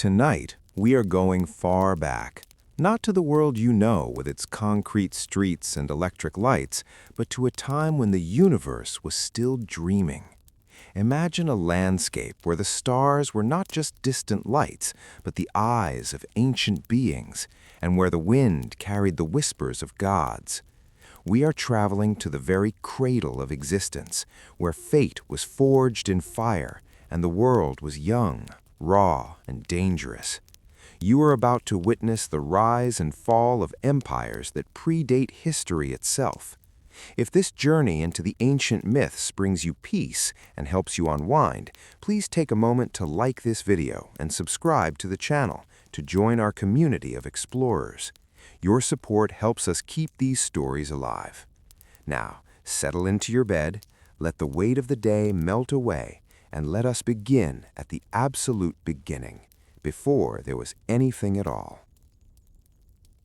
Tonight, we are going far back, not to the world you know with its concrete streets and electric lights, but to a time when the universe was still dreaming. Imagine a landscape where the stars were not just distant lights, but the eyes of ancient beings, and where the wind carried the whispers of gods. We are traveling to the very cradle of existence, where fate was forged in fire, and the world was young, raw, and dangerous. You are about to witness the rise and fall of empires that predate history itself. If this journey into the ancient myths brings you peace and helps you unwind, please take a moment to like this video and subscribe to the channel to join our community of explorers. Your support helps us keep these stories alive. Now, settle into your bed, let the weight of the day melt away, and let us begin at the absolute beginning, before there was anything at all.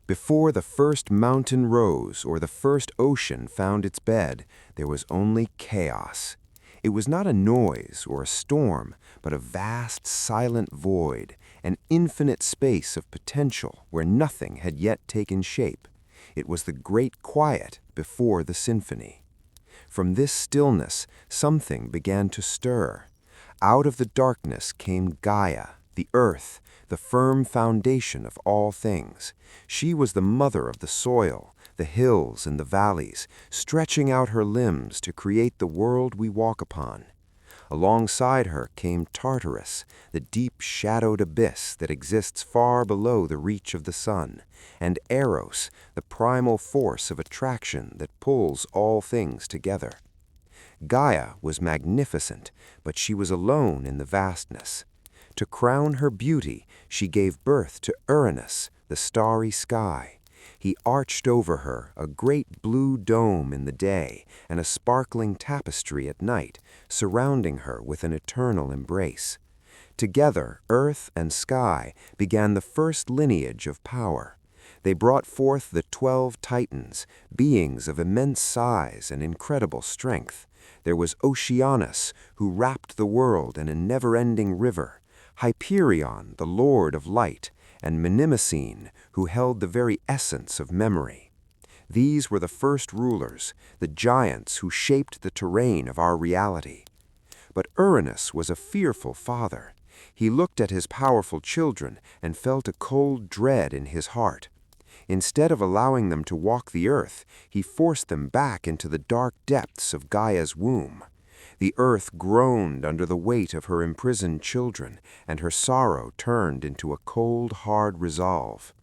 Before the first mountain rose or the first ocean found its bed, there was only chaos. It was not a noise or a storm, but a vast, silent void, an infinite space of potential where nothing had yet taken shape. It was the great quiet before the symphony. From this stillness, something began to stir. Out of the darkness came Gaia, the earth, the firm foundation of all things. She was the mother of the soil, the hills and the valleys, stretching out her limbs to create the world we walk upon. Alongside her came Tartarus, the deep shadowed abyss that exists far below the reach of the sun, and Eros, the primal force of attraction that pulls all things together. Gaia was magnificent, but she was alone in the vastness. To crown her beauty, she gave birth to Uranus, the starry sky. He arched over her a great blue dome in the day and a sparkling tapestry at night, surrounding her with an eternal embrace. Together, earth and sky began the first lineage of power. They brought forth the 12 Titans, beings of immense size and incredible strength. There was Oceanus, who wrapped the world in a never-ending river, Hyperion, the Lord of Light, and Mnemosyne, who held the very essence of memory. These were the first rulers, the giants who shaped the terrain of our reality. But Uranus was a fearful father. He looked at his powerful children and felt a cold dread in his heart. Instead of allowing them to walk the earth, he forced them back into the dark depths of Gaia's womb. The earth groaned under the weight of her imprisoned children, and her sorrow turned into a cold, hard resolve.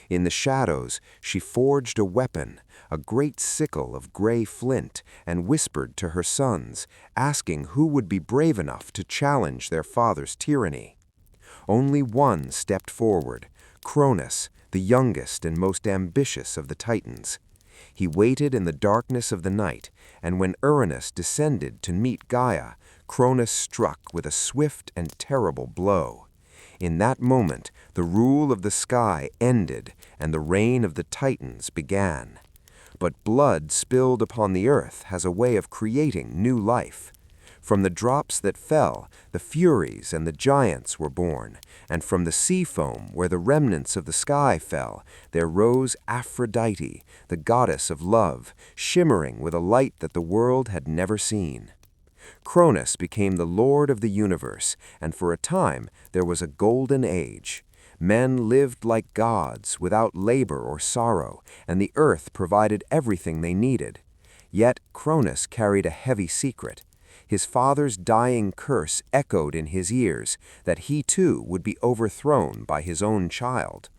In the shadows, she forged a weapon, a great sickle of gray flint, and whispered to her sons, asking who would be brave enough to challenge their father's tyranny. Only one stepped forward, Cronus, the youngest and most ambitious of the Titans. He waited in the darkness of the night, and when Uranus descended to meet Gaia, Cronus struck with a swift and terrible blow. In that moment, the rule of the sky ended, and the reign of the Titans began. But blood spilled upon the earth has a way of creating new life. From the drops that fell, the Furies and the giants were born, and from the sea foam where the remnants of the sky fell, there rose Aphrodite, the goddess of love, shimmering with a light that the world had never seen. Cronus became the lord of the universe, and for a time there was a golden age. Men lived like gods, without labor or sorrow, and the earth provided everything they needed. Yet Cronus carried a heavy secret. His father's dying curse echoed in his ears that he too would be overthrown by his own child.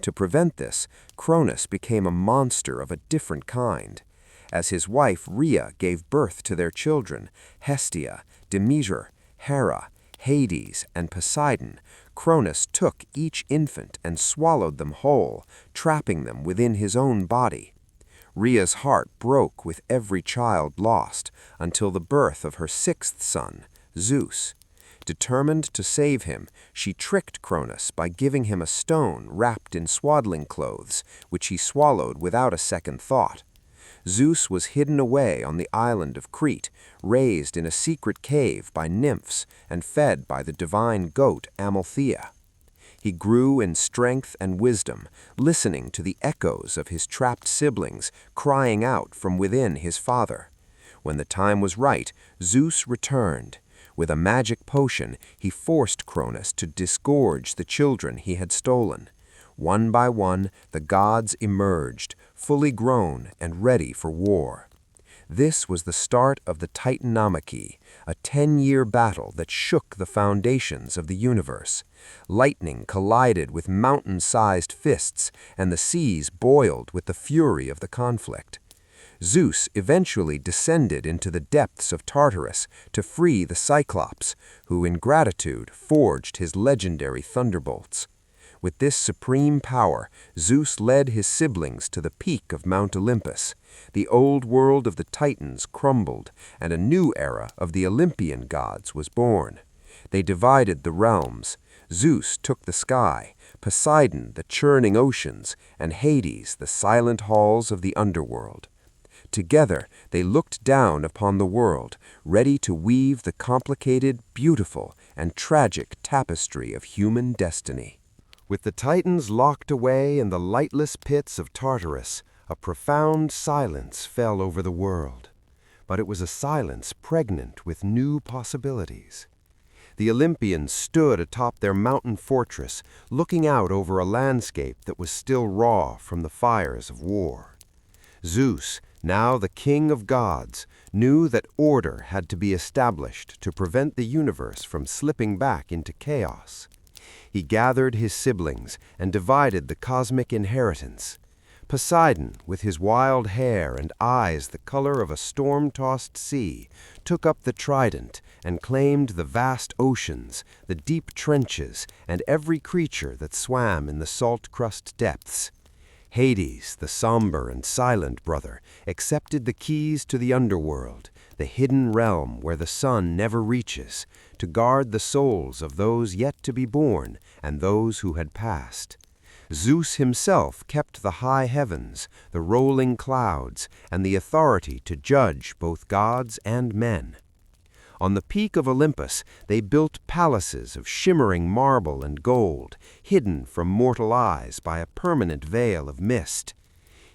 To prevent this, Cronus became a monster of a different kind. As his wife Rhea gave birth to their children, Hestia, Demeter, Hera, Hades, and Poseidon, Cronus took each infant and swallowed them whole, trapping them within his own body. Rhea's heart broke with every child lost, until the birth of her 6th son, Zeus. Determined to save him, she tricked Cronus by giving him a stone wrapped in swaddling clothes, which he swallowed without a second thought. Zeus was hidden away on the island of Crete, raised in a secret cave by nymphs, and fed by the divine goat Amalthea. He grew in strength and wisdom, listening to the echoes of his trapped siblings crying out from within his father. When the time was right, Zeus returned. With a magic potion, he forced Cronus to disgorge the children he had stolen. One by one, the gods emerged, fully grown and ready for war. This was the start of the Titanomachy, a 10-year battle that shook the foundations of the universe. Lightning collided with mountain-sized fists, and the seas boiled with the fury of the conflict. Zeus eventually descended into the depths of Tartarus to free the Cyclops, who in gratitude forged his legendary thunderbolts. With this supreme power, Zeus led his siblings to the peak of Mount Olympus. The old world of the Titans crumbled, and a new era of the Olympian gods was born. They divided the realms. Zeus took the sky, Poseidon the churning oceans, and Hades the silent halls of the underworld. Together, they looked down upon the world, ready to weave the complicated, beautiful, and tragic tapestry of human destiny. With the Titans locked away in the lightless pits of Tartarus, a profound silence fell over the world. But it was a silence pregnant with new possibilities. The Olympians stood atop their mountain fortress, looking out over a landscape that was still raw from the fires of war. Zeus, now the king of gods, knew that order had to be established to prevent the universe from slipping back into chaos. He gathered his siblings and divided the cosmic inheritance. Poseidon, with his wild hair and eyes the color of a storm-tossed sea, took up the trident and claimed the vast oceans, the deep trenches, and every creature that swam in the salt-crust depths. Hades, the somber and silent brother, accepted the keys to the underworld, the hidden realm where the sun never reaches, to guard the souls of those yet to be born and those who had passed. Zeus himself kept the high heavens, the rolling clouds, and the authority to judge both gods and men. On the peak of Olympus, they built palaces of shimmering marble and gold, hidden from mortal eyes by a permanent veil of mist.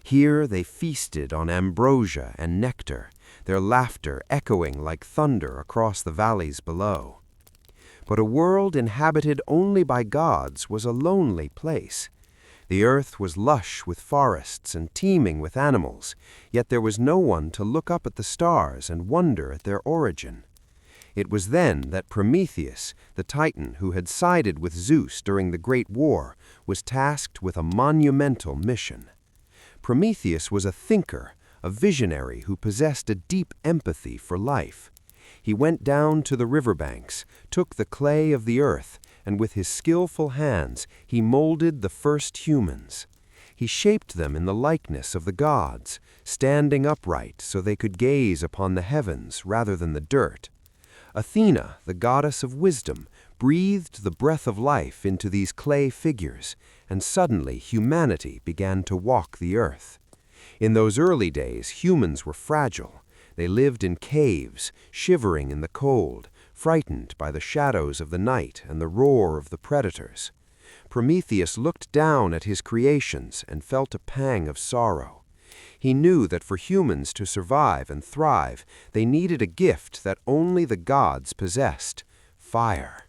Here they feasted on ambrosia and nectar, their laughter echoing like thunder across the valleys below. But a world inhabited only by gods was a lonely place. The earth was lush with forests and teeming with animals, yet there was no one to look up at the stars and wonder at their origin. It was then that Prometheus, the Titan who had sided with Zeus during the Great War, was tasked with a monumental mission. Prometheus was a thinker, a visionary who possessed a deep empathy for life. He went down to the riverbanks, took the clay of the earth, and with his skillful hands he molded the first humans. He shaped them in the likeness of the gods, standing upright so they could gaze upon the heavens rather than the dirt. Athena, the goddess of wisdom, breathed the breath of life into these clay figures, and suddenly humanity began to walk the earth. In those early days, humans were fragile. They lived in caves, shivering in the cold, frightened by the shadows of the night and the roar of the predators. Prometheus looked down at his creations and felt a pang of sorrow. He knew that for humans to survive and thrive, they needed a gift that only the gods possessed: fire.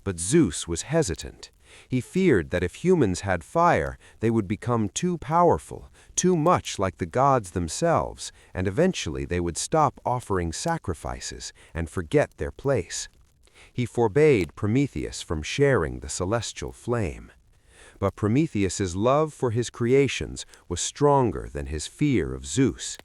But Zeus was hesitant. He feared that if humans had fire, they would become too powerful, too much like the gods themselves, and eventually they would stop offering sacrifices and forget their place. He forbade Prometheus from sharing the celestial flame. But Prometheus's love for his creations was stronger than his fear of Zeus.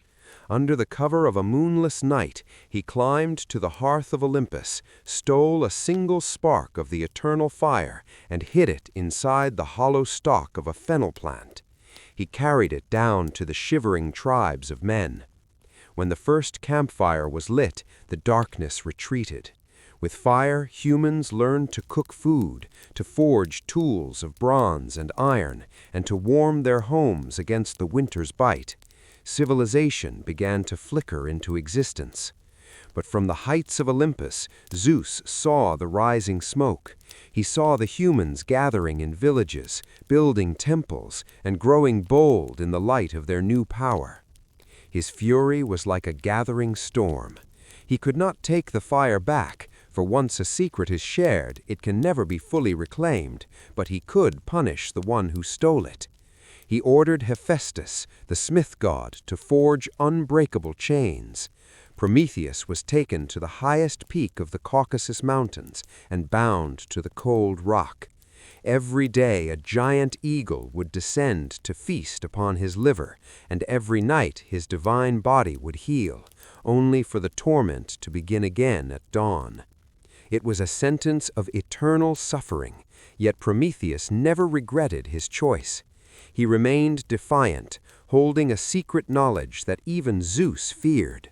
Under the cover of a moonless night, he climbed to the hearth of Olympus, stole a single spark of the eternal fire, and hid it inside the hollow stalk of a fennel plant. He carried it down to the shivering tribes of men. When the first campfire was lit, the darkness retreated. With fire, humans learned to cook food, to forge tools of bronze and iron, and to warm their homes against the winter's bite. Civilization began to flicker into existence. But from the heights of Olympus, Zeus saw the rising smoke. He saw the humans gathering in villages, building temples, and growing bold in the light of their new power. His fury was like a gathering storm. He could not take the fire back, for once a secret is shared, it can never be fully reclaimed, but he could punish the one who stole it. He ordered Hephaestus, the smith god, to forge unbreakable chains. Prometheus was taken to the highest peak of the Caucasus Mountains and bound to the cold rock. Every day a giant eagle would descend to feast upon his liver, and every night his divine body would heal, only for the torment to begin again at dawn. It was a sentence of eternal suffering, yet Prometheus never regretted his choice. He remained defiant, holding a secret knowledge that even Zeus feared.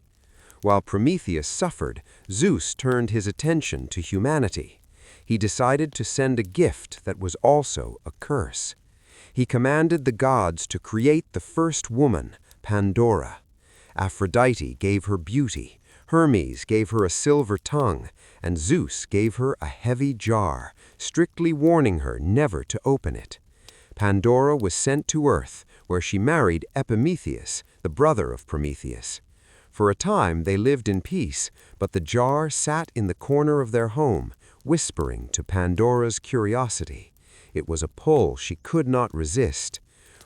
While Prometheus suffered, Zeus turned his attention to humanity. He decided to send a gift that was also a curse. He commanded the gods to create the first woman, Pandora. Aphrodite gave her beauty, Hermes gave her a silver tongue, and Zeus gave her a heavy jar, strictly warning her never to open it. Pandora was sent to Earth, where she married Epimetheus, the brother of Prometheus. For a time they lived in peace, but the jar sat in the corner of their home, whispering to Pandora's curiosity. It was a pull she could not resist.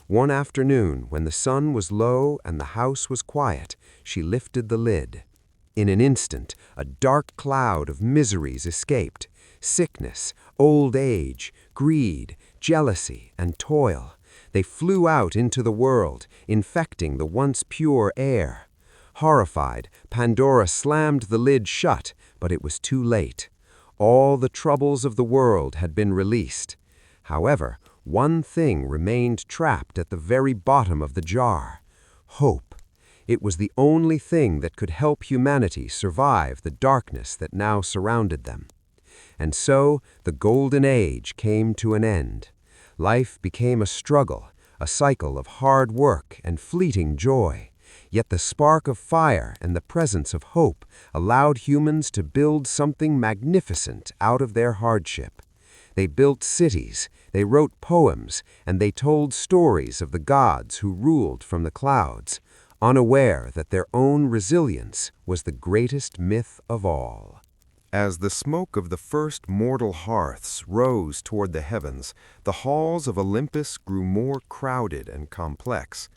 One afternoon, when the sun was low and the house was quiet, she lifted the lid. In an instant, a dark cloud of miseries escaped: sickness, old age, greed, jealousy, and toil. They flew out into the world, infecting the once pure air. Horrified, Pandora slammed the lid shut, but it was too late. All the troubles of the world had been released. However, one thing remained trapped at the very bottom of the jar: hope. It was the only thing that could help humanity survive the darkness that now surrounded them. And so the Golden Age came to an end. Life became a struggle, a cycle of hard work and fleeting joy. Yet the spark of fire and the presence of hope allowed humans to build something magnificent out of their hardship. They built cities, they wrote poems, and they told stories of the gods who ruled from the clouds, unaware that their own resilience was the greatest myth of all. As the smoke of the first mortal hearths rose toward the heavens, the halls of Olympus grew more crowded and complex.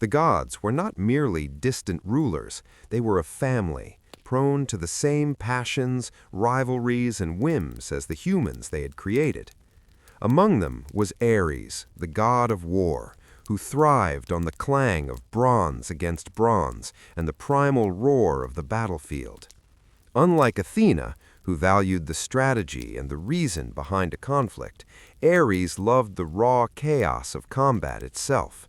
The gods were not merely distant rulers, they were a family, prone to the same passions, rivalries, and whims as the humans they had created. Among them was Ares, the god of war, who thrived on the clang of bronze against bronze and the primal roar of the battlefield. Unlike Athena, who valued the strategy and the reason behind a conflict, Ares loved the raw chaos of combat itself.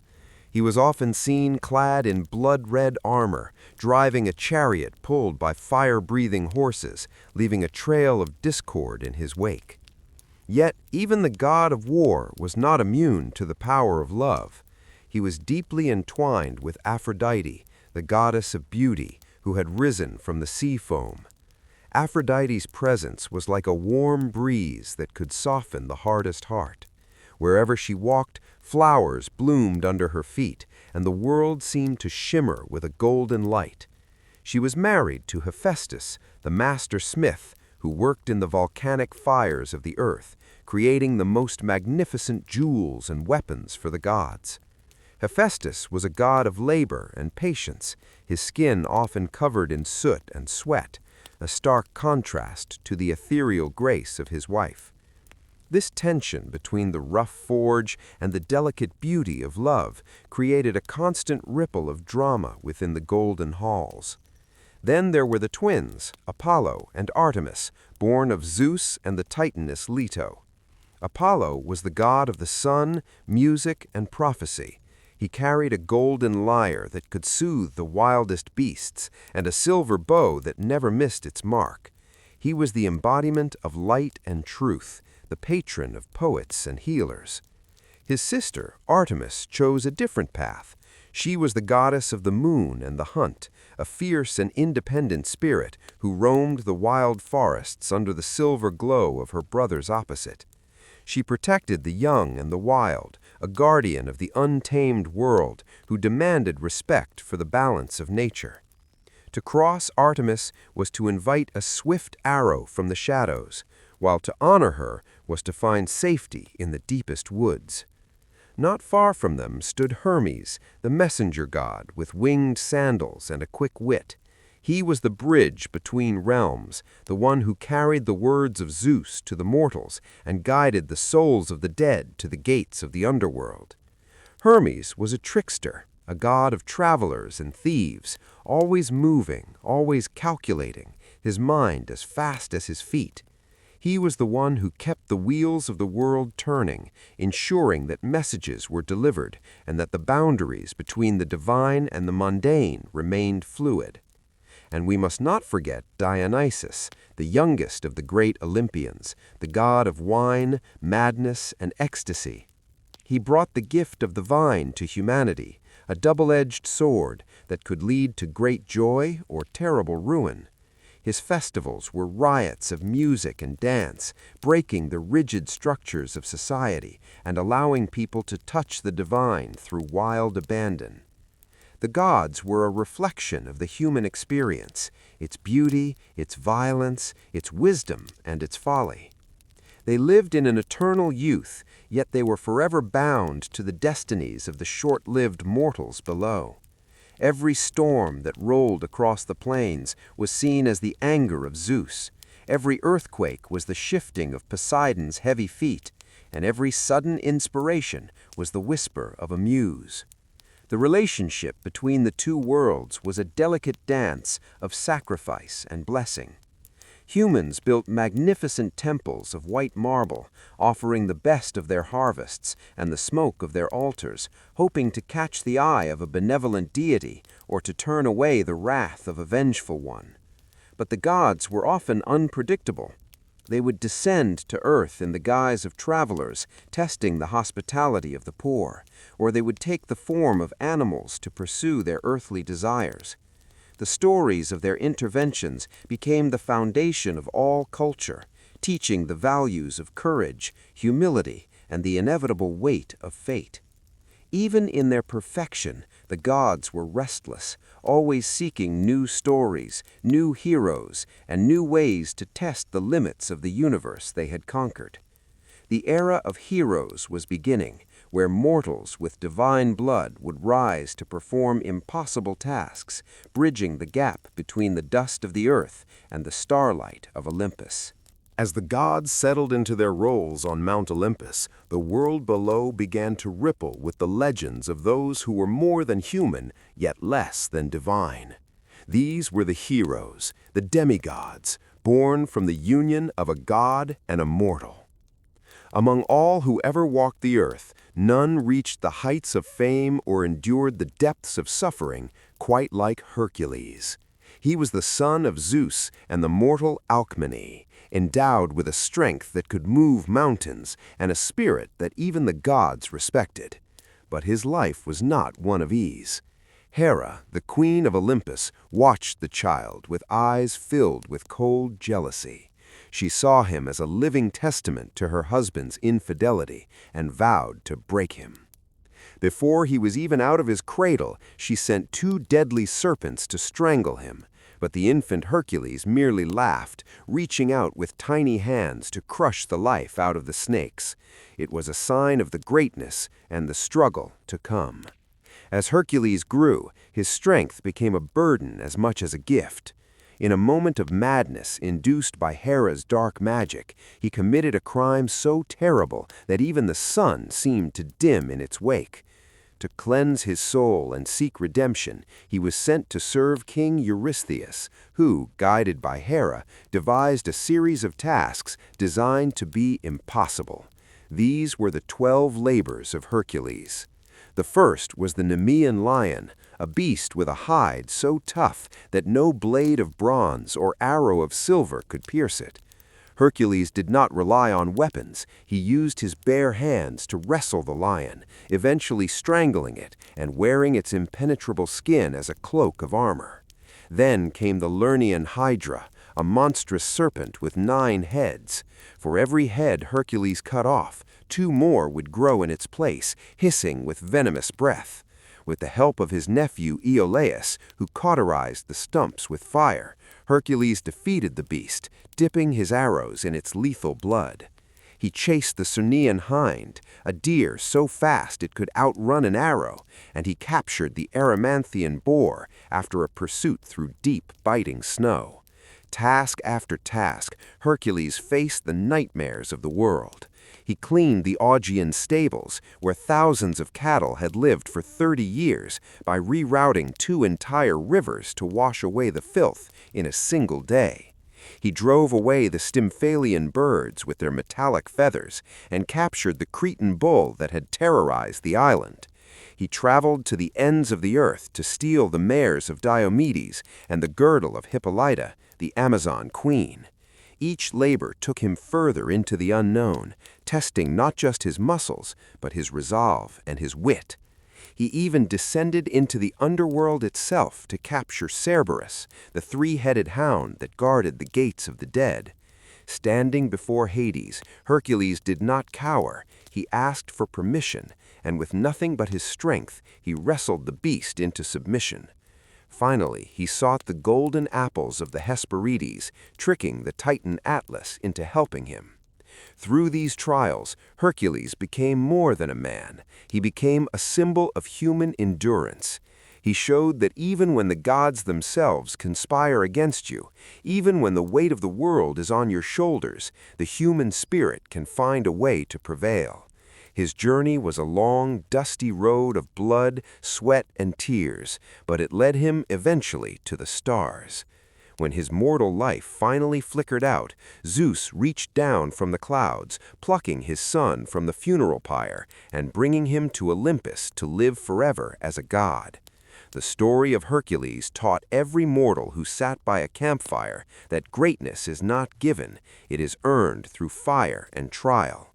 He was often seen clad in blood-red armor, driving a chariot pulled by fire-breathing horses, leaving a trail of discord in his wake. Yet even the god of war was not immune to the power of love. He was deeply entwined with Aphrodite, the goddess of beauty, who had risen from the sea foam. Aphrodite's presence was like a warm breeze that could soften the hardest heart. Wherever she walked, flowers bloomed under her feet, and the world seemed to shimmer with a golden light. She was married to Hephaestus, the master smith, who worked in the volcanic fires of the earth, creating the most magnificent jewels and weapons for the gods. Hephaestus was a god of labor and patience, his skin often covered in soot and sweat, a stark contrast to the ethereal grace of his wife. This tension between the rough forge and the delicate beauty of love created a constant ripple of drama within the golden halls. Then there were the twins, Apollo and Artemis, born of Zeus and the Titaness Leto. Apollo was the god of the sun, music, and prophecy. He carried a golden lyre that could soothe the wildest beasts and a silver bow that never missed its mark. He was the embodiment of light and truth, the patron of poets and healers. His sister, Artemis, chose a different path. She was the goddess of the moon and the hunt, a fierce and independent spirit who roamed the wild forests under the silver glow of her brothers opposite. She protected the young and the wild, a guardian of the untamed world who demanded respect for the balance of nature. To cross Artemis was to invite a swift arrow from the shadows, while to honor her was to find safety in the deepest woods. Not far from them stood Hermes, the messenger god, with winged sandals and a quick wit. He was the bridge between realms, the one who carried the words of Zeus to the mortals and guided the souls of the dead to the gates of the underworld. Hermes was a trickster, a god of travelers and thieves, always moving, always calculating, his mind as fast as his feet. He was the one who kept the wheels of the world turning, ensuring that messages were delivered and that the boundaries between the divine and the mundane remained fluid. And we must not forget Dionysus, the youngest of the great Olympians, the god of wine, madness, and ecstasy. He brought the gift of the vine to humanity, a double-edged sword that could lead to great joy or terrible ruin. His festivals were riots of music and dance, breaking the rigid structures of society and allowing people to touch the divine through wild abandon. The gods were a reflection of the human experience, its beauty, its violence, its wisdom, and its folly. They lived in an eternal youth, yet they were forever bound to the destinies of the short-lived mortals below. Every storm that rolled across the plains was seen as the anger of Zeus. Every earthquake was the shifting of Poseidon's heavy feet, and every sudden inspiration was the whisper of a muse. The relationship between the two worlds was a delicate dance of sacrifice and blessing. Humans built magnificent temples of white marble, offering the best of their harvests and the smoke of their altars, hoping to catch the eye of a benevolent deity or to turn away the wrath of a vengeful one. But the gods were often unpredictable. They would descend to earth in the guise of travelers, testing the hospitality of the poor, or they would take the form of animals to pursue their earthly desires. The stories of their interventions became the foundation of all culture, teaching the values of courage, humility, and the inevitable weight of fate. Even in their perfection, the gods were restless, always seeking new stories, new heroes, and new ways to test the limits of the universe they had conquered. The era of heroes was beginning, where mortals with divine blood would rise to perform impossible tasks, bridging the gap between the dust of the earth and the starlight of Olympus. As the gods settled into their roles on Mount Olympus, the world below began to ripple with the legends of those who were more than human, yet less than divine. These were the heroes, the demigods, born from the union of a god and a mortal. Among all who ever walked the earth, none reached the heights of fame or endured the depths of suffering quite like Hercules. He was the son of Zeus and the mortal Alcmene, endowed with a strength that could move mountains and a spirit that even the gods respected. But his life was not one of ease. Hera, the queen of Olympus, watched the child with eyes filled with cold jealousy. She saw him as a living testament to her husband's infidelity and vowed to break him. Before he was even out of his cradle, she sent 2 deadly serpents to strangle him, but the infant Hercules merely laughed, reaching out with tiny hands to crush the life out of the snakes. It was a sign of the greatness and the struggle to come. As Hercules grew, his strength became a burden as much as a gift. In a moment of madness induced by Hera's dark magic, he committed a crime so terrible that even the sun seemed to dim in its wake. To cleanse his soul and seek redemption, he was sent to serve King Eurystheus, who, guided by Hera, devised a series of tasks designed to be impossible. These were the 12 labors of Hercules. The first was the Nemean lion, a beast with a hide so tough that no blade of bronze or arrow of silver could pierce it. Hercules did not rely on weapons. He used his bare hands to wrestle the lion, eventually strangling it and wearing its impenetrable skin as a cloak of armor. Then came the Lernaean Hydra, a monstrous serpent with 9 heads. For every head Hercules cut off, 2 more would grow in its place, hissing with venomous breath. With the help of his nephew Iolaus, who cauterized the stumps with fire, Hercules defeated the beast, dipping his arrows in its lethal blood. He chased the Cernaean hind, a deer so fast it could outrun an arrow, and he captured the Erymanthian boar after a pursuit through deep, biting snow. Task after task, Hercules faced the nightmares of the world. He cleaned the Augean stables, where thousands of cattle had lived for 30 years, by rerouting 2 entire rivers to wash away the filth in a single day. He drove away the Stymphalian birds with their metallic feathers and captured the Cretan bull that had terrorized the island. He traveled to the ends of the earth to steal the mares of Diomedes and the girdle of Hippolyta, the Amazon queen. Each labor took him further into the unknown, testing not just his muscles, but his resolve and his wit. He even descended into the underworld itself to capture Cerberus, the 3-headed hound that guarded the gates of the dead. Standing before Hades, Hercules did not cower. He asked for permission, and with nothing but his strength, he wrestled the beast into submission. Finally, he sought the golden apples of the Hesperides, tricking the Titan Atlas into helping him. Through these trials, Hercules became more than a man. He became a symbol of human endurance. He showed that even when the gods themselves conspire against you, even when the weight of the world is on your shoulders, the human spirit can find a way to prevail. His journey was a long, dusty road of blood, sweat, and tears, but it led him eventually to the stars. When his mortal life finally flickered out, Zeus reached down from the clouds, plucking his son from the funeral pyre and bringing him to Olympus to live forever as a god. The story of Hercules taught every mortal who sat by a campfire that greatness is not given, it is earned through fire and trial.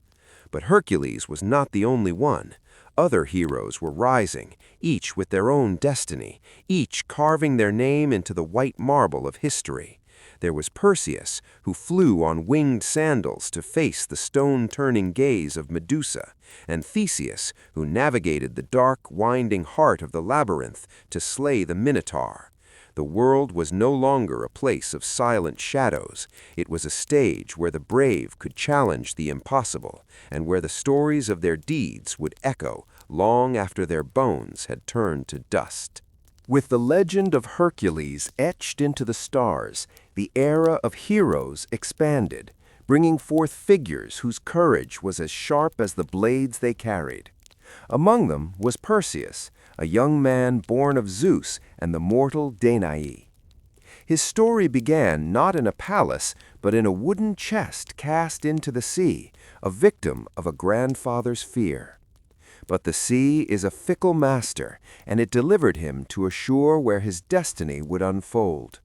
But Hercules was not the only one. Other heroes were rising, each with their own destiny, each carving their name into the white marble of history. There was Perseus, who flew on winged sandals to face the stone-turning gaze of Medusa, and Theseus, who navigated the dark, winding heart of the labyrinth to slay the Minotaur. The world was no longer a place of silent shadows. It was a stage where the brave could challenge the impossible, and where the stories of their deeds would echo long after their bones had turned to dust. With the legend of Hercules etched into the stars, the era of heroes expanded, bringing forth figures whose courage was as sharp as the blades they carried. Among them was Perseus, a young man born of Zeus and the mortal Danae. His story began not in a palace, but in a wooden chest cast into the sea, a victim of a grandfather's fear. But the sea is a fickle master, and it delivered him to a shore where his destiny would unfold.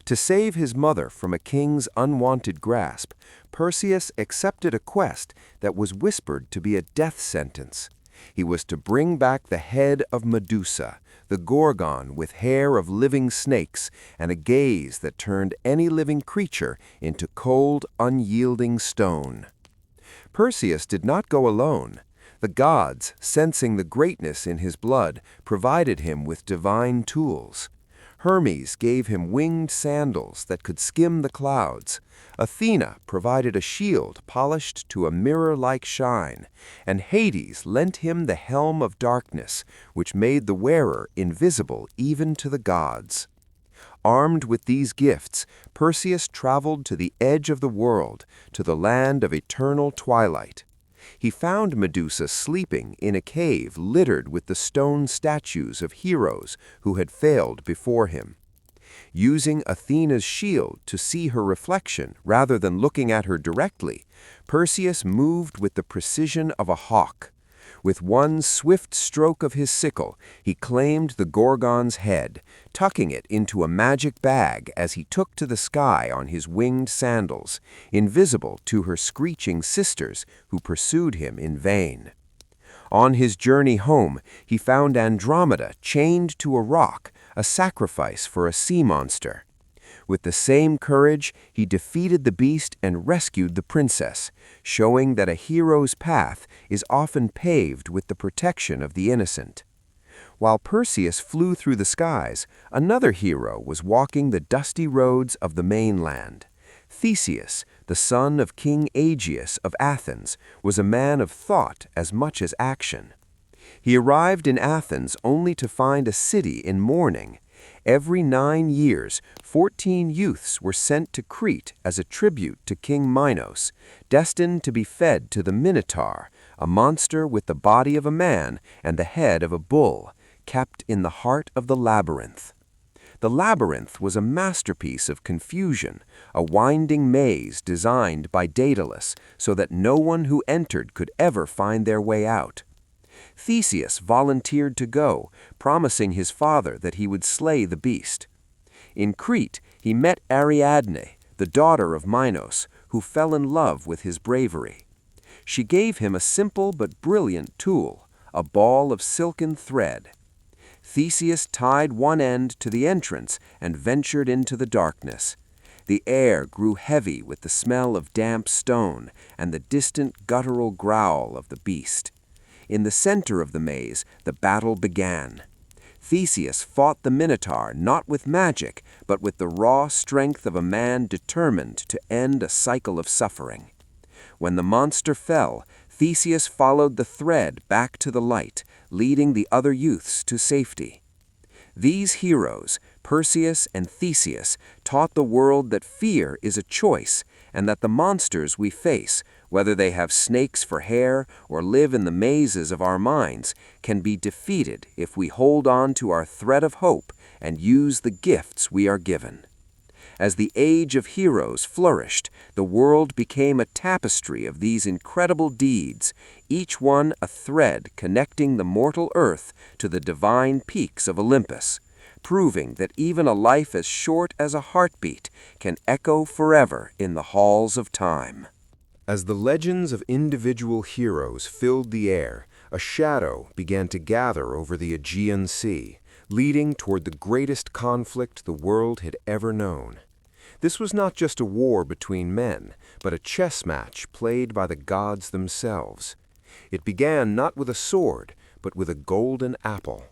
To save his mother from a king's unwanted grasp, Perseus accepted a quest that was whispered to be a death sentence. He was to bring back the head of Medusa, the Gorgon with hair of living snakes and a gaze that turned any living creature into cold, unyielding stone. Perseus did not go alone. The gods, sensing the greatness in his blood, provided him with divine tools. Hermes gave him winged sandals that could skim the clouds. Athena provided a shield polished to a mirror-like shine, and Hades lent him the helm of darkness, which made the wearer invisible even to the gods. Armed with these gifts, Perseus traveled to the edge of the world, to the land of eternal twilight. He found Medusa sleeping in a cave littered with the stone statues of heroes who had failed before him. Using Athena's shield to see her reflection rather than looking at her directly, Perseus moved with the precision of a hawk. With one swift stroke of his sickle, he claimed the Gorgon's head, tucking it into a magic bag as he took to the sky on his winged sandals, invisible to her screeching sisters who pursued him in vain. On his journey home, he found Andromeda chained to a rock, a sacrifice for a sea monster. With the same courage, he defeated the beast and rescued the princess, showing that a hero's path is often paved with the protection of the innocent. While Perseus flew through the skies, another hero was walking the dusty roads of the mainland. Theseus, the son of King Aegeus of Athens, was a man of thought as much as action. He arrived in Athens only to find a city in mourning. Every 9 years, 14 youths were sent to Crete as a tribute to King Minos, destined to be fed to the Minotaur, a monster with the body of a man and the head of a bull, kept in the heart of the labyrinth. The labyrinth was a masterpiece of confusion, a winding maze designed by Daedalus so that no one who entered could ever find their way out. Theseus volunteered to go, promising his father that he would slay the beast. In Crete, he met Ariadne, the daughter of Minos, who fell in love with his bravery. She gave him a simple but brilliant tool, a ball of silken thread. Theseus tied one end to the entrance and ventured into the darkness. The air grew heavy with the smell of damp stone and the distant guttural growl of the beast. In the center of the maze, the battle began. Theseus fought the Minotaur not with magic, but with the raw strength of a man determined to end a cycle of suffering. When the monster fell, Theseus followed the thread back to the light, leading the other youths to safety. These heroes, Perseus and Theseus, taught the world that fear is a choice, and that the monsters we face, whether they have snakes for hair or live in the mazes of our minds, can be defeated if we hold on to our thread of hope and use the gifts we are given. As the age of heroes flourished, the world became a tapestry of these incredible deeds, each one a thread connecting the mortal earth to the divine peaks of Olympus, proving that even a life as short as a heartbeat can echo forever in the halls of time. As the legends of individual heroes filled the air, a shadow began to gather over the Aegean Sea, leading toward the greatest conflict the world had ever known. This was not just a war between men, but a chess match played by the gods themselves. It began not with a sword, but with a golden apple.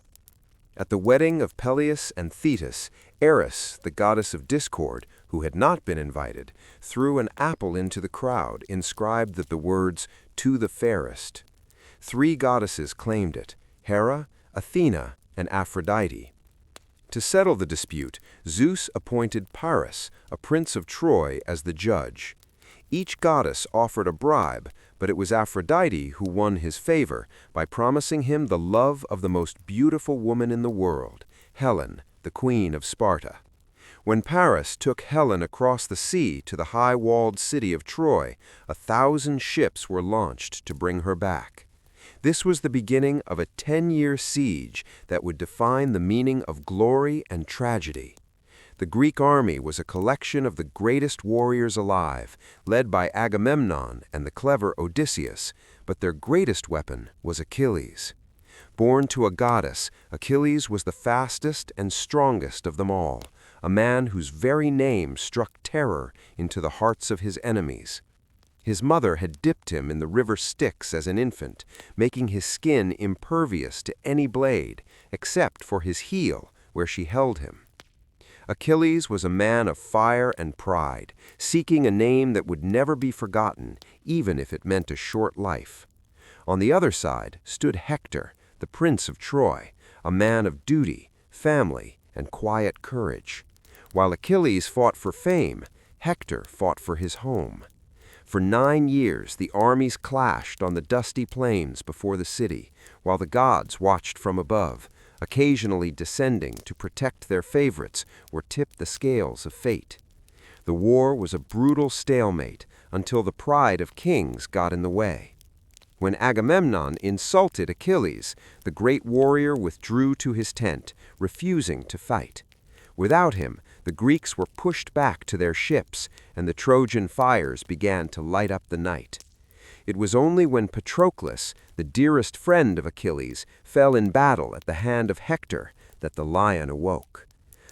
At the wedding of Peleus and Thetis, Eris, the goddess of discord, who had not been invited, threw an apple into the crowd, inscribed with the words, "To the fairest." 3 goddesses claimed it, Hera, Athena, and Aphrodite. To settle the dispute, Zeus appointed Paris, a prince of Troy, as the judge. Each goddess offered a bribe, but it was Aphrodite who won his favor by promising him the love of the most beautiful woman in the world, Helen, the queen of Sparta. When Paris took Helen across the sea to the high-walled city of Troy, 1,000 ships were launched to bring her back. This was the beginning of a 10-year siege that would define the meaning of glory and tragedy. The Greek army was a collection of the greatest warriors alive, led by Agamemnon and the clever Odysseus, but their greatest weapon was Achilles. Born to a goddess, Achilles was the fastest and strongest of them all, a man whose very name struck terror into the hearts of his enemies. His mother had dipped him in the river Styx as an infant, making his skin impervious to any blade, except for his heel, where she held him. Achilles was a man of fire and pride, seeking a name that would never be forgotten, even if it meant a short life. On the other side stood Hector, the prince of Troy, a man of duty, family, and quiet courage. While Achilles fought for fame, Hector fought for his home. For 9 years, the armies clashed on the dusty plains before the city, while the gods watched from above, occasionally descending to protect their favorites or tip the scales of fate. The war was a brutal stalemate until the pride of kings got in the way. When Agamemnon insulted Achilles, the great warrior withdrew to his tent, refusing to fight. Without him, the Greeks were pushed back to their ships, and the Trojan fires began to light up the night. It was only when Patroclus, the dearest friend of Achilles, fell in battle at the hand of Hector that the lion awoke.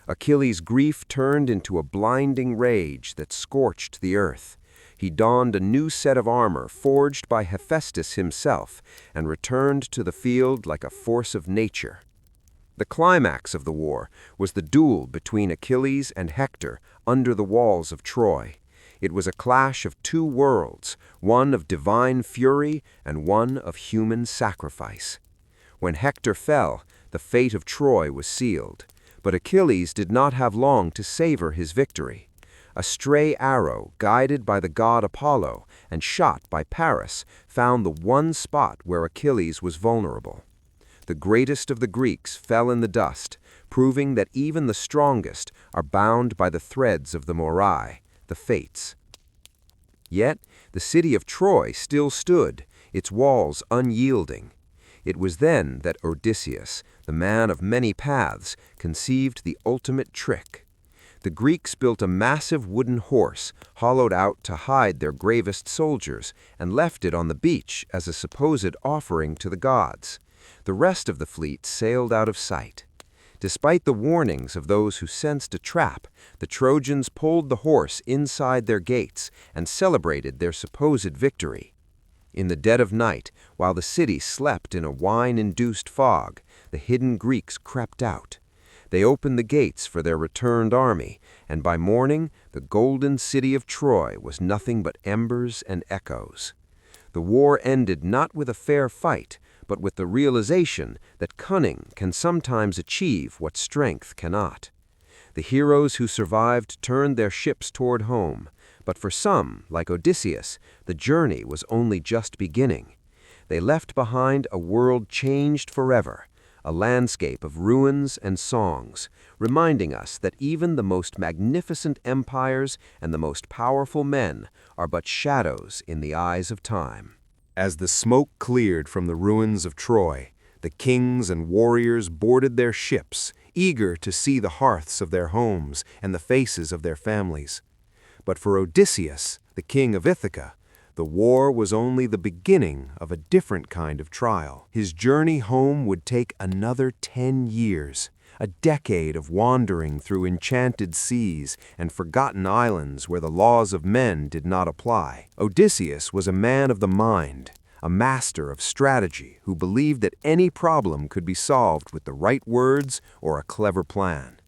Achilles' grief turned into a blinding rage that scorched the earth. He donned a new set of armor forged by Hephaestus himself and returned to the field like a force of nature. The climax of the war was the duel between Achilles and Hector under the walls of Troy. It was a clash of two worlds, one of divine fury and one of human sacrifice. When Hector fell, the fate of Troy was sealed, but Achilles did not have long to savor his victory. A stray arrow, guided by the god Apollo and shot by Paris, found the one spot where Achilles was vulnerable. The greatest of the Greeks fell in the dust, proving that even the strongest are bound by the threads of the Morai, the Fates. Yet the city of Troy still stood, its walls unyielding. It was then that Odysseus, the man of many paths, conceived the ultimate trick. The Greeks built a massive wooden horse, hollowed out to hide their bravest soldiers, and left it on the beach as a supposed offering to the gods. The rest of the fleet sailed out of sight. Despite the warnings of those who sensed a trap, the Trojans pulled the horse inside their gates and celebrated their supposed victory. In the dead of night, while the city slept in a wine-induced fog, the hidden Greeks crept out. They opened the gates for their returned army, and by morning the golden city of Troy was nothing but embers and echoes. The war ended not with a fair fight, but with the realization that cunning can sometimes achieve what strength cannot. The heroes who survived turned their ships toward home, but for some, like Odysseus, the journey was only just beginning. They left behind a world changed forever, a landscape of ruins and songs, reminding us that even the most magnificent empires and the most powerful men are but shadows in the eyes of time. As the smoke cleared from the ruins of Troy, the kings and warriors boarded their ships, eager to see the hearths of their homes and the faces of their families. But for Odysseus, the king of Ithaca, the war was only the beginning of a different kind of trial. His journey home would take another 10 years, a decade of wandering through enchanted seas and forgotten islands where the laws of men did not apply. Odysseus was a man of the mind, a master of strategy who believed that any problem could be solved with the right words or a clever plan.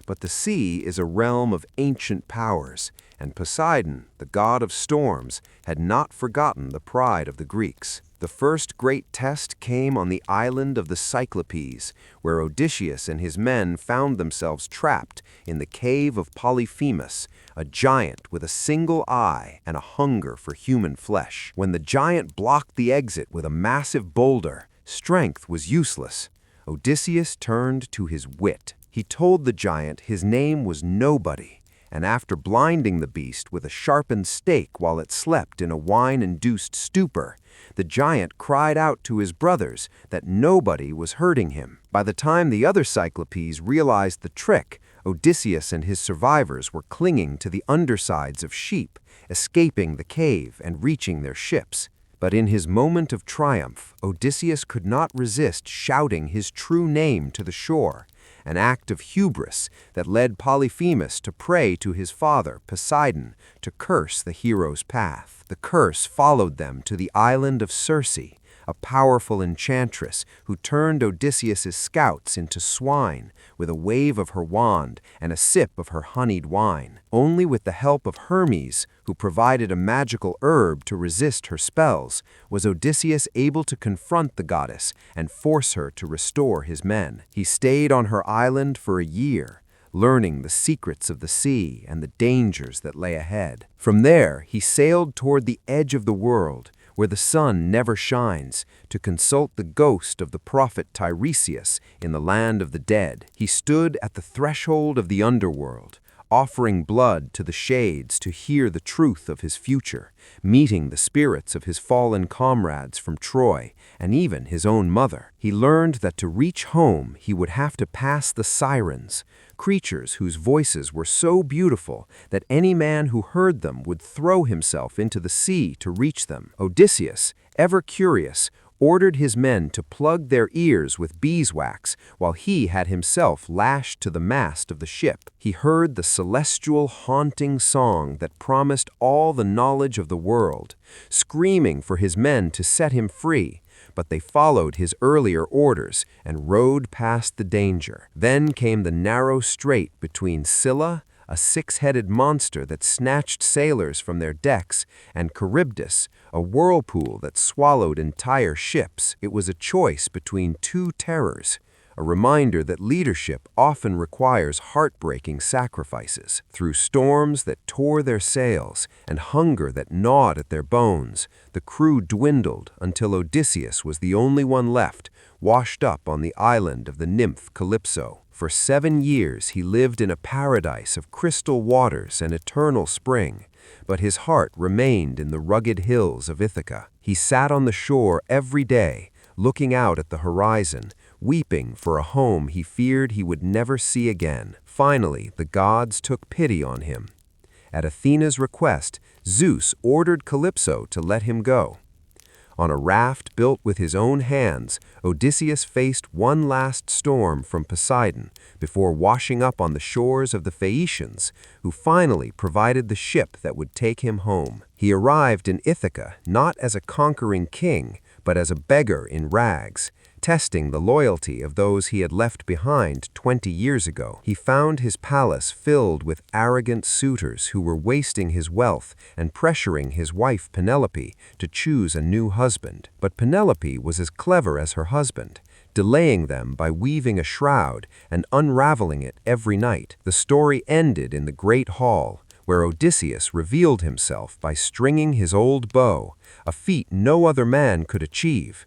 But the sea is a realm of ancient powers, and Poseidon, the god of storms, had not forgotten the pride of the Greeks. The first great test came on the island of the Cyclopes, where Odysseus and his men found themselves trapped in the cave of Polyphemus, a giant with a single eye and a hunger for human flesh. When the giant blocked the exit with a massive boulder, strength was useless. Odysseus turned to his wit. He told the giant his name was Nobody, and after blinding the beast with a sharpened stake while it slept in a wine-induced stupor, the giant cried out to his brothers that nobody was hurting him. By the time the other Cyclopes realized the trick, Odysseus and his survivors were clinging to the undersides of sheep, escaping the cave and reaching their ships. But in his moment of triumph, Odysseus could not resist shouting his true name to the shore, an act of hubris that led Polyphemus to pray to his father, Poseidon, to curse the hero's path. The curse followed them to the island of Circe, a powerful enchantress who turned Odysseus's scouts into swine with a wave of her wand and a sip of her honeyed wine. Only with the help of Hermes, who provided a magical herb to resist her spells, was Odysseus able to confront the goddess and force her to restore his men. He stayed on her island for a year, learning the secrets of the sea and the dangers that lay ahead. From there, he sailed toward the edge of the world, where the sun never shines, to consult the ghost of the prophet Tiresias in the land of the dead. He stood at the threshold of the underworld, offering blood to the shades to hear the truth of his future, meeting the spirits of his fallen comrades from Troy, and even his own mother. He learned that to reach home he would have to pass the sirens, creatures whose voices were so beautiful that any man who heard them would throw himself into the sea to reach them. Odysseus, ever curious, ordered his men to plug their ears with beeswax while he had himself lashed to the mast of the ship. He heard the celestial haunting song that promised all the knowledge of the world, screaming for his men to set him free, but they followed his earlier orders and rowed past the danger. Then came the narrow strait between Scylla, a six-headed monster that snatched sailors from their decks, and Charybdis, a whirlpool that swallowed entire ships. It was a choice between two terrors, a reminder that leadership often requires heartbreaking sacrifices. Through storms that tore their sails and hunger that gnawed at their bones, the crew dwindled until Odysseus was the only one left, washed up on the island of the nymph Calypso. For 7 years he lived in a paradise of crystal waters and eternal spring, but his heart remained in the rugged hills of Ithaca. He sat on the shore every day, looking out at the horizon, weeping for a home he feared he would never see again. Finally, the gods took pity on him. At Athena's request, Zeus ordered Calypso to let him go. On a raft built with his own hands, Odysseus faced one last storm from Poseidon before washing up on the shores of the Phaeacians, who finally provided the ship that would take him home. He arrived in Ithaca not as a conquering king, but as a beggar in rags, testing the loyalty of those he had left behind 20 years ago. He found his palace filled with arrogant suitors who were wasting his wealth and pressuring his wife Penelope to choose a new husband. But Penelope was as clever as her husband, delaying them by weaving a shroud and unraveling it every night. The story ended in the great hall, where Odysseus revealed himself by stringing his old bow, a feat no other man could achieve.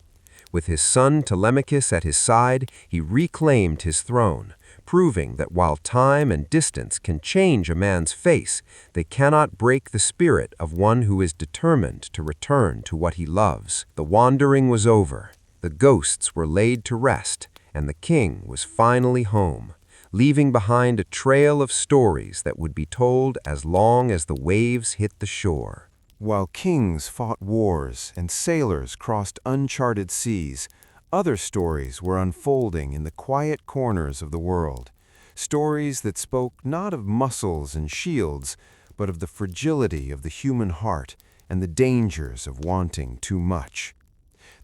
With his son Telemachus at his side, he reclaimed his throne, proving that while time and distance can change a man's face, they cannot break the spirit of one who is determined to return to what he loves. The wandering was over, the ghosts were laid to rest, and the king was finally home, leaving behind a trail of stories that would be told as long as the waves hit the shore. While kings fought wars and sailors crossed uncharted seas, other stories were unfolding in the quiet corners of the world. Stories that spoke not of muscles and shields, but of the fragility of the human heart and the dangers of wanting too much.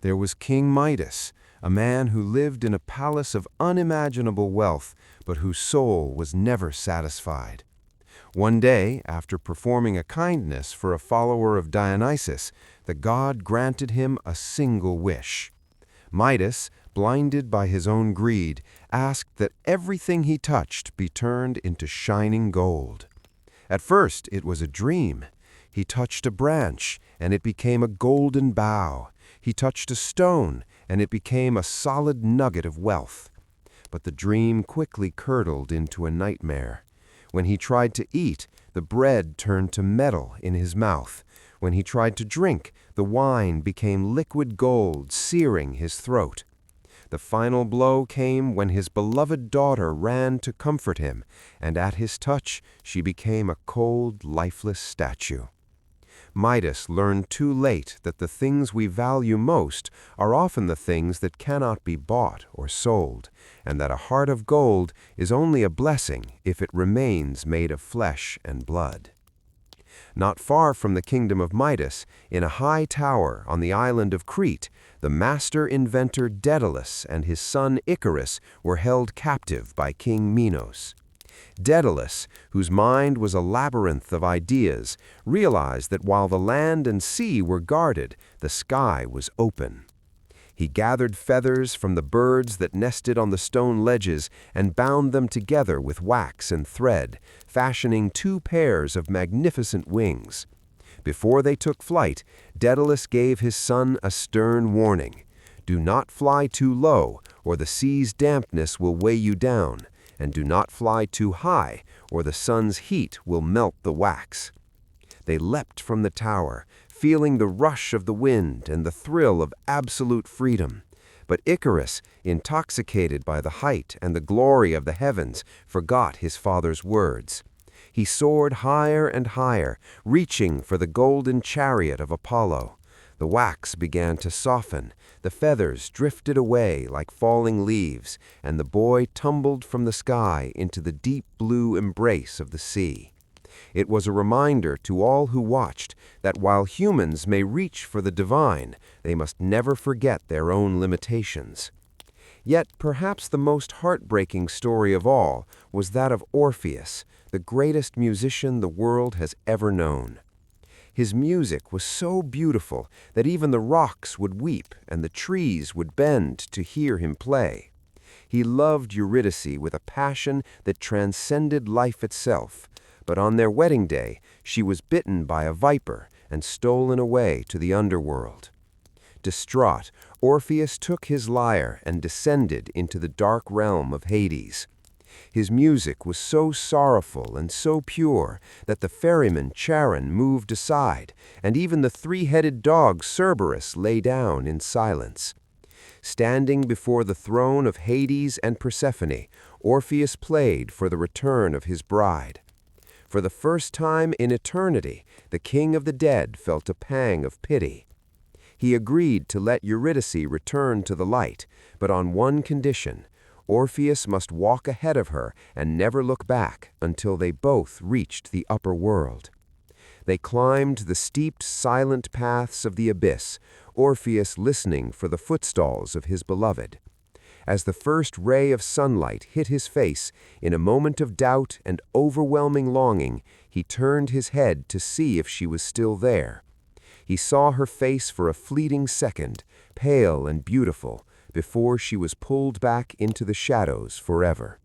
There was King Midas, a man who lived in a palace of unimaginable wealth, but whose soul was never satisfied. One day, after performing a kindness for a follower of Dionysus, the god granted him a single wish. Midas, blinded by his own greed, asked that everything he touched be turned into shining gold. At first, it was a dream. He touched a branch, and it became a golden bough. He touched a stone, and it became a solid nugget of wealth. But the dream quickly curdled into a nightmare. When he tried to eat, the bread turned to metal in his mouth. When he tried to drink, the wine became liquid gold, searing his throat. The final blow came when his beloved daughter ran to comfort him, and at his touch she became a cold, lifeless statue. Midas learned too late that the things we value most are often the things that cannot be bought or sold, and that a heart of gold is only a blessing if it remains made of flesh and blood. Not far from the kingdom of Midas, in a high tower on the island of Crete, the master inventor Daedalus and his son Icarus were held captive by King Minos. Daedalus, whose mind was a labyrinth of ideas, realized that while the land and sea were guarded, the sky was open. He gathered feathers from the birds that nested on the stone ledges and bound them together with wax and thread, fashioning 2 pairs of magnificent wings. Before they took flight, Daedalus gave his son a stern warning. Do not fly too low, or the sea's dampness will weigh you down, and do not fly too high, or the sun's heat will melt the wax. They leapt from the tower, feeling the rush of the wind and the thrill of absolute freedom. But Icarus, intoxicated by the height and the glory of the heavens, forgot his father's words. He soared higher and higher, reaching for the golden chariot of Apollo. The wax began to soften, the feathers drifted away like falling leaves, and the boy tumbled from the sky into the deep blue embrace of the sea. It was a reminder to all who watched that while humans may reach for the divine, they must never forget their own limitations. Yet perhaps the most heartbreaking story of all was that of Orpheus, the greatest musician the world has ever known. His music was so beautiful that even the rocks would weep and the trees would bend to hear him play. He loved Eurydice with a passion that transcended life itself, but on their wedding day she was bitten by a viper and stolen away to the underworld. Distraught, Orpheus took his lyre and descended into the dark realm of Hades. His music was so sorrowful and so pure that the ferryman Charon moved aside, and even the three-headed dog Cerberus lay down in silence. Standing before the throne of Hades and Persephone, Orpheus played for the return of his bride. For the first time in eternity, the king of the dead felt a pang of pity. He agreed to let Eurydice return to the light, but on one condition: Orpheus must walk ahead of her and never look back until they both reached the upper world. They climbed the steep, silent paths of the abyss, Orpheus listening for the footfalls of his beloved. As the first ray of sunlight hit his face, in a moment of doubt and overwhelming longing, he turned his head to see if she was still there. He saw her face for a fleeting second, pale and beautiful, before she was pulled back into the shadows forever.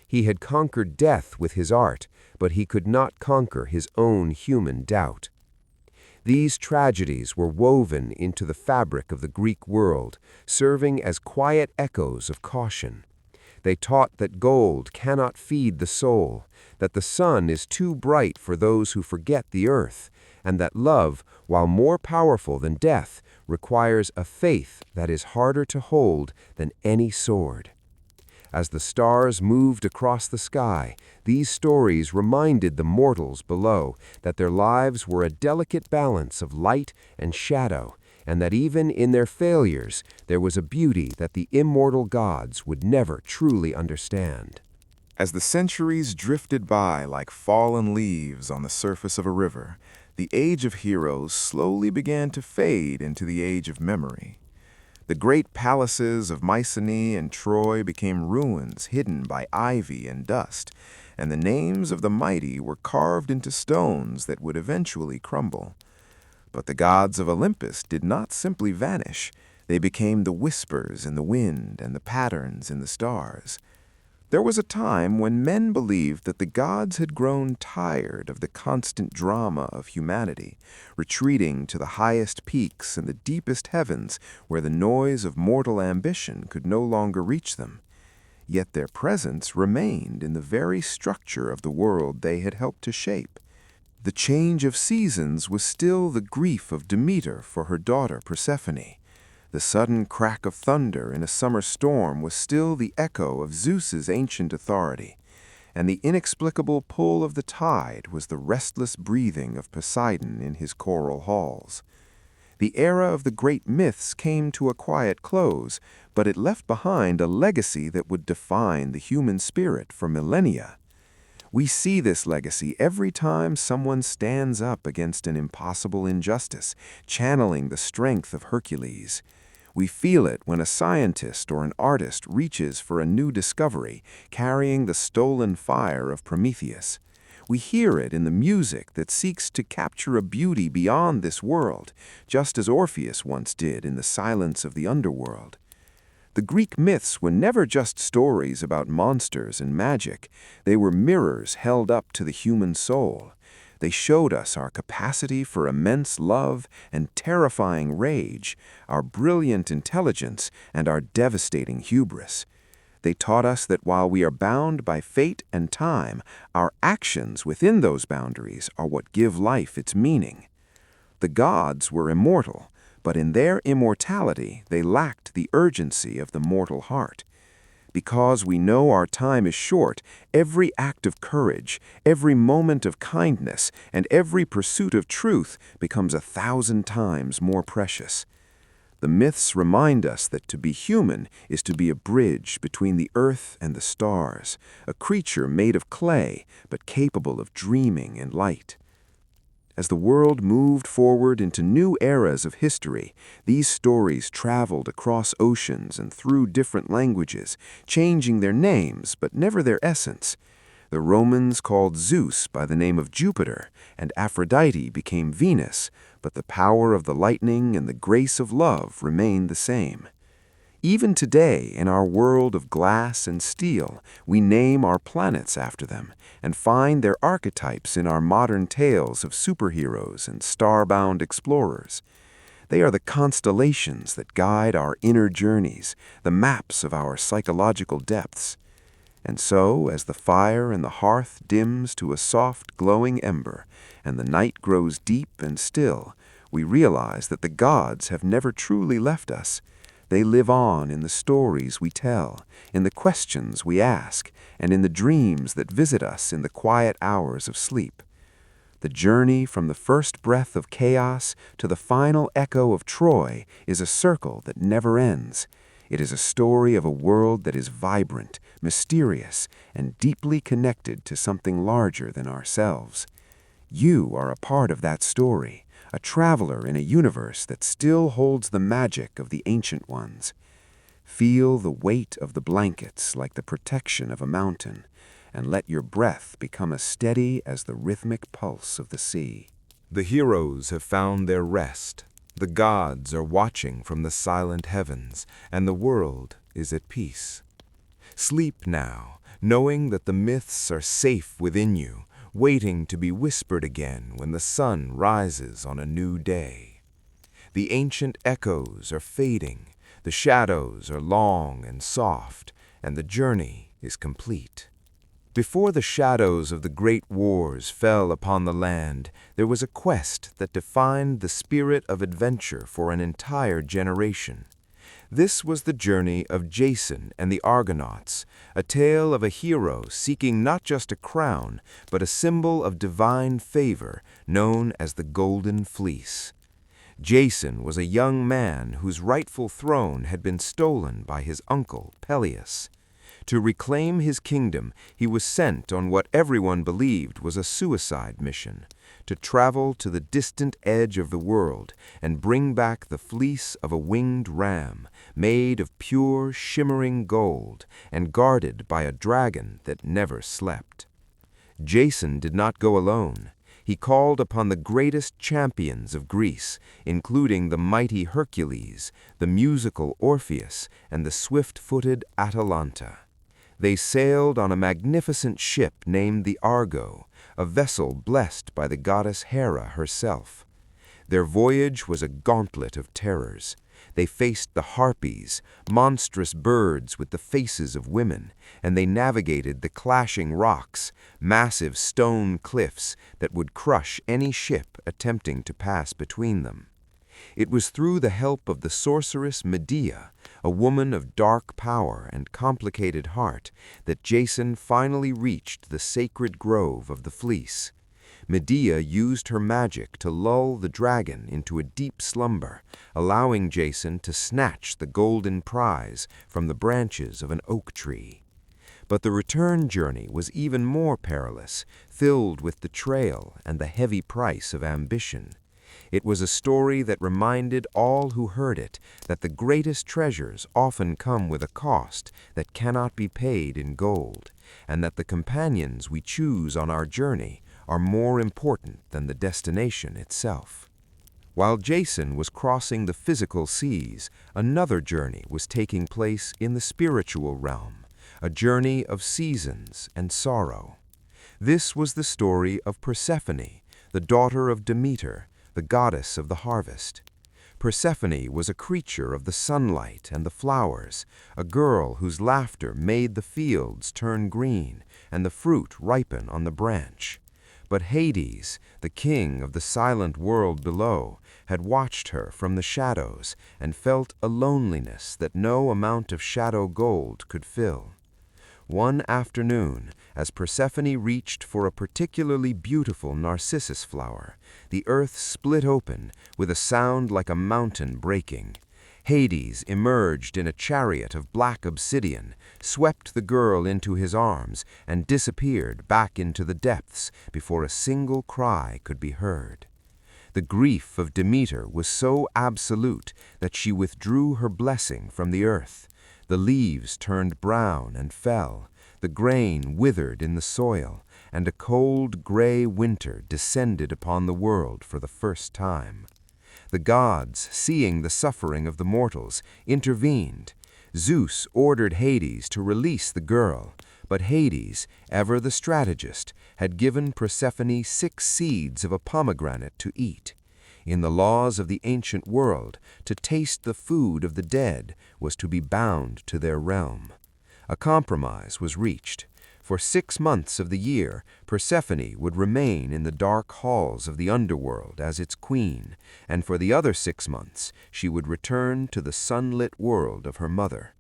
He had conquered death with his art, but he could not conquer his own human doubt. These tragedies were woven into the fabric of the Greek world, serving as quiet echoes of caution. They taught that gold cannot feed the soul, that the sun is too bright for those who forget the earth, and that love, while more powerful than death, requires a faith that is harder to hold than any sword. As the stars moved across the sky, these stories reminded the mortals below that their lives were a delicate balance of light and shadow, and that even in their failures there was a beauty that the immortal gods would never truly understand. As the centuries drifted by like fallen leaves on the surface of a river, the age of heroes slowly began to fade into the age of memory. The great palaces of Mycenae and Troy became ruins hidden by ivy and dust, and the names of the mighty were carved into stones that would eventually crumble. But the gods of Olympus did not simply vanish. They became the whispers in the wind and the patterns in the stars. There was a time when men believed that the gods had grown tired of the constant drama of humanity, retreating to the highest peaks and the deepest heavens where the noise of mortal ambition could no longer reach them. Yet their presence remained in the very structure of the world they had helped to shape. The change of seasons was still the grief of Demeter for her daughter Persephone. The sudden crack of thunder in a summer storm was still the echo of Zeus's ancient authority, and the inexplicable pull of the tide was the restless breathing of Poseidon in his coral halls. The era of the great myths came to a quiet close, but it left behind a legacy that would define the human spirit for millennia. We see this legacy every time someone stands up against an impossible injustice, channeling the strength of Hercules. We feel it when a scientist or an artist reaches for a new discovery, carrying the stolen fire of Prometheus. We hear it in the music that seeks to capture a beauty beyond this world, just as Orpheus once did in the silence of the underworld. The Greek myths were never just stories about monsters and magic. They were mirrors held up to the human soul. They showed us our capacity for immense love and terrifying rage, our brilliant intelligence and our devastating hubris. They taught us that while we are bound by fate and time, our actions within those boundaries are what give life its meaning. The gods were immortal, but in their immortality they lacked the urgency of the mortal heart. Because we know our time is short, every act of courage, every moment of kindness, and every pursuit of truth becomes 1,000 times more precious. The myths remind us that to be human is to be a bridge between the earth and the stars, a creature made of clay but capable of dreaming in light. As the world moved forward into new eras of history, these stories traveled across oceans and through different languages, changing their names but never their essence. The Romans called Zeus by the name of Jupiter, and Aphrodite became Venus, but the power of the lightning and the grace of love remained the same. Even today, in our world of glass and steel, we name our planets after them and find their archetypes in our modern tales of superheroes and star-bound explorers. They are the constellations that guide our inner journeys, the maps of our psychological depths. And so, as the fire in the hearth dims to a soft, glowing ember, and the night grows deep and still, we realize that the gods have never truly left us. They live on in the stories we tell, in the questions we ask, and in the dreams that visit us in the quiet hours of sleep. The journey from the first breath of chaos to the final echo of Troy is a circle that never ends. It is a story of a world that is vibrant, mysterious, and deeply connected to something larger than ourselves. You are a part of that story, a traveler in a universe that still holds the magic of the ancient ones. Feel the weight of the blankets like the protection of a mountain, and let your breath become as steady as the rhythmic pulse of the sea. The heroes have found their rest. The gods are watching from the silent heavens, and the world is at peace. Sleep now, knowing that the myths are safe within you, waiting to be whispered again when the sun rises on a new day. The ancient echoes are fading, the shadows are long and soft, and the journey is complete. Before the shadows of the great wars fell upon the land, there was a quest that defined the spirit of adventure for an entire generation. This was the journey of Jason and the Argonauts, a tale of a hero seeking not just a crown, but a symbol of divine favor known as the Golden Fleece. Jason was a young man whose rightful throne had been stolen by his uncle, Peleus. To reclaim his kingdom, he was sent on what everyone believed was a suicide mission, to travel to the distant edge of the world and bring back the fleece of a winged ram, made of pure, shimmering gold and guarded by a dragon that never slept. Jason did not go alone. He called upon the greatest champions of Greece, including the mighty Hercules, the musical Orpheus, and the swift-footed Atalanta. They sailed on a magnificent ship named the Argo, a vessel blessed by the goddess Hera herself. Their voyage was a gauntlet of terrors. They faced the harpies, monstrous birds with the faces of women, and they navigated the clashing rocks, massive stone cliffs that would crush any ship attempting to pass between them. It was through the help of the sorceress Medea, a woman of dark power and complicated heart, that Jason finally reached the sacred grove of the Fleece. Medea used her magic to lull the dragon into a deep slumber, allowing Jason to snatch the golden prize from the branches of an oak tree. But the return journey was even more perilous, filled with betrayal and the heavy price of ambition. It was a story that reminded all who heard it that the greatest treasures often come with a cost that cannot be paid in gold, and that the companions we choose on our journey are more important than the destination itself. While Jason was crossing the physical seas, another journey was taking place in the spiritual realm, a journey of seasons and sorrow. This was the story of Persephone, the daughter of Demeter, the goddess of the harvest. Persephone was a creature of the sunlight and the flowers, a girl whose laughter made the fields turn green and the fruit ripen on the branch. But Hades, the king of the silent world below, had watched her from the shadows and felt a loneliness that no amount of shadow gold could fill. One afternoon, as Persephone reached for a particularly beautiful narcissus flower, the earth split open with a sound like a mountain breaking. Hades emerged in a chariot of black obsidian, swept the girl into his arms, and disappeared back into the depths before a single cry could be heard. The grief of Demeter was so absolute that she withdrew her blessing from the earth. The leaves turned brown and fell, the grain withered in the soil, and a cold gray winter descended upon the world for the first time. The gods, seeing the suffering of the mortals, intervened. Zeus ordered Hades to release the girl, but Hades, ever the strategist, had given Persephone 6 seeds of a pomegranate to eat. In the laws of the ancient world, to taste the food of the dead was to be bound to their realm. A compromise was reached. For 6 months of the year, Persephone would remain in the dark halls of the underworld as its queen, and for the other 6 months she would return to the sunlit world of her mother.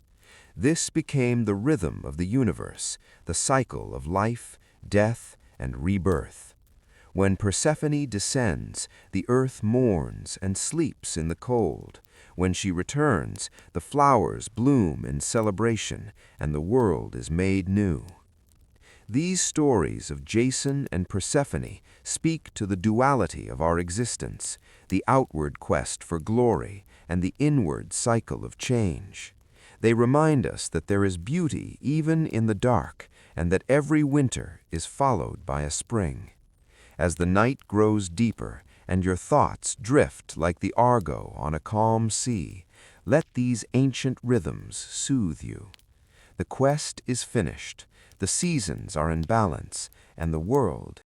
This became the rhythm of the universe, the cycle of life, death, and rebirth. When Persephone descends, the earth mourns and sleeps in the cold. When she returns, the flowers bloom in celebration, and the world is made new. These stories of Jason and Persephone speak to the duality of our existence, the outward quest for glory and the inward cycle of change. They remind us that there is beauty even in the dark, and that every winter is followed by a spring. As the night grows deeper and your thoughts drift like the Argo on a calm sea, let these ancient rhythms soothe you. The quest is finished, the seasons are in balance, and the world